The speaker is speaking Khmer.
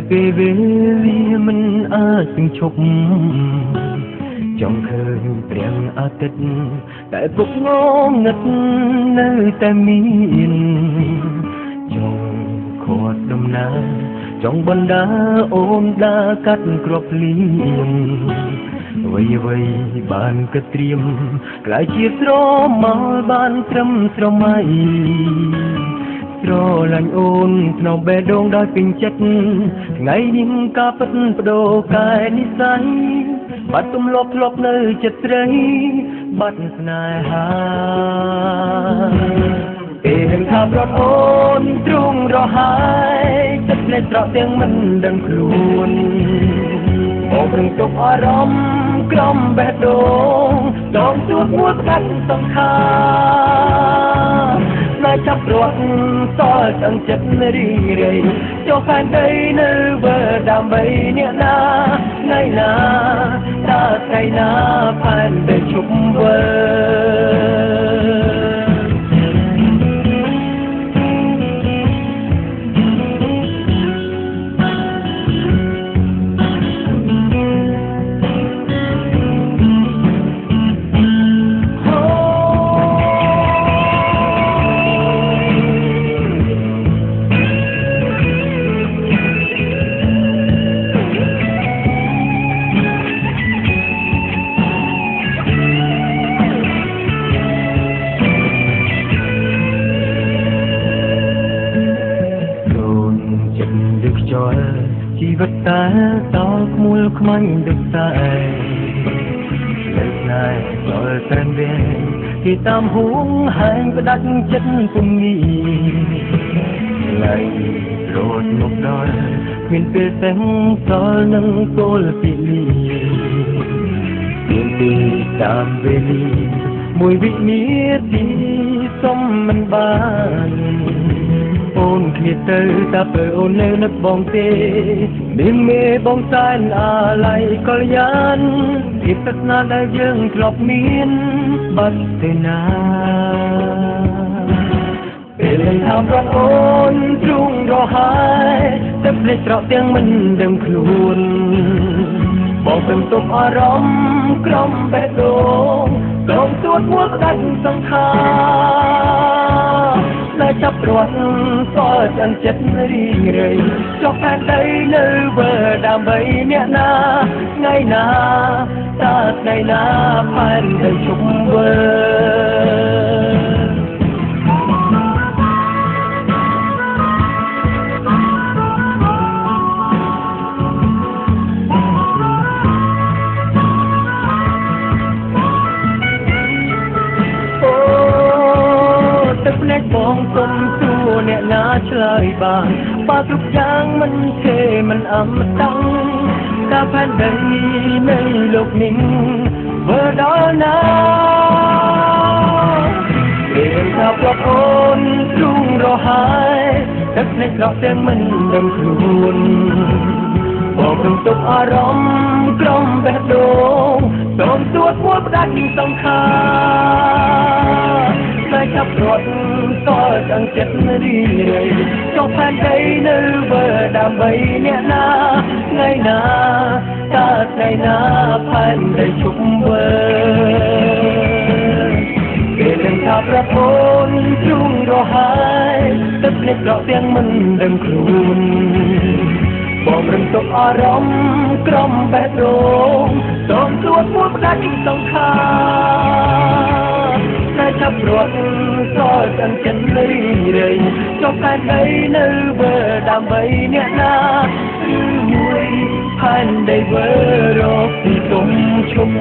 ពេលវេលាមិនអាចនឹងឈប់ចង់ឃើញព្រះអាទិត្យតែពុកងងឹតនៅតែមានចង់ខាត់ដំណើរចង់បណ្ដាអូនដើរកាត់គ្រាប់លៀងអ្វីបានគិតត្រៀមក្លាយជាស្រមោលបានត្រឹមស្រមៃស្រឡាញ់អូនក្នុងបេះដូងដោយពេញចិត្តថ្ងៃនេះការពិតបដូរកែនិស័យបាត់ទម្លាប់ធ្លាប់នៅចិត្តស្រីបាត់ស្នេហាពេលនឹងថាប្រត់អូនទ្រង់រហើយទឹកភ្នែកស្រក់ទាំងមិនដឹងខ្លួនអូនព្រឹងទុកអារម្មណ៍ក្រំបេះដូងដងជួបមួយផ្ដាច់សង្ខារនៅចាប់រត់សល់ទាំងចិត្តរីរៃចុះផែនដីនៅវើដើម្បីអ្នកណាថ្ងៃណាថាថ្ងៃណាផែនដីជប់វើជីវិតតែតក្មូលខ្មាញ់ទឹកតែលើកណែដល់ត្រឹមវិញគេតាមហួងហែងផ្ដាច់ចិត្តពុំងីឡើយរត់មកដល់គ្មានពេលទាំងសល់នឹងគោលពីលីមានទីតាមវេលាមួយវិនាទីសុំមិនបានអូនគ្នាទៅតែពេលអូននៅនឹកបងទេមានមេបងសែនអាឡ័យកល្យានភាពស្នេហ៍ដែលយើងធ្លាប់មានបាត់ទៅណាពេលនឹងថាប្រត់អូនទ្រង់រហើយតែភ្លេចស្រក់ទាំងមិនដឹងខ្លួនបងព្រមទុកអារម្មណ៍ក្រំបេះដូងក្រំទួតមួយផ្ដាច់សង្ខារនៅចាប់រត់សល់ទាំងចិត្តរីងរៃចុះផែនដីនៅវើដើម្បីអ្នកណាថ្ងៃណាតាថ្ងៃណាផែនដីជប់វើបងសុំសួរអ្នកណាឆ្លើយបានបើគ្រប់យ៉ាងមិនទេមិនអមតៈការផែនដីនៅលោកនេះវើដល់ណាពេលថាប្រត់អូនទ្រង់រហើយទឹកភ្នែកស្រក់ទាំងមិនដឹងខ្លួនបងព្រមទុកអារម្មណ៍ក្រំបេះដូងសូមទួតមួយផ្ដាច់សង្ខារតែចាប់រត់សល់ទាំងចិត្តរីរៃចុះផែនដីនៅវើដើម្បីអ្នកណាថ្ងៃណាតាថ្ងៃណាផែនដីជប់វើពេលនឹងថាប្រពន្ធទ្រង់រហើយទឹកភ្នែកស្រក់ទាំងមិនដឹងខ្លួនបងព្រមទុកអារម្មណ៍ក្រំបេះដូងសូមទួតមួយផ្ដាច់សង្ខារតែចាប់រត់សល់ទាំងចិត្តរីរៃចុះផែនដីនៅវើដើម្បីអ្នកណាឬមួយផែនដីវើរកទីទុំឈុំ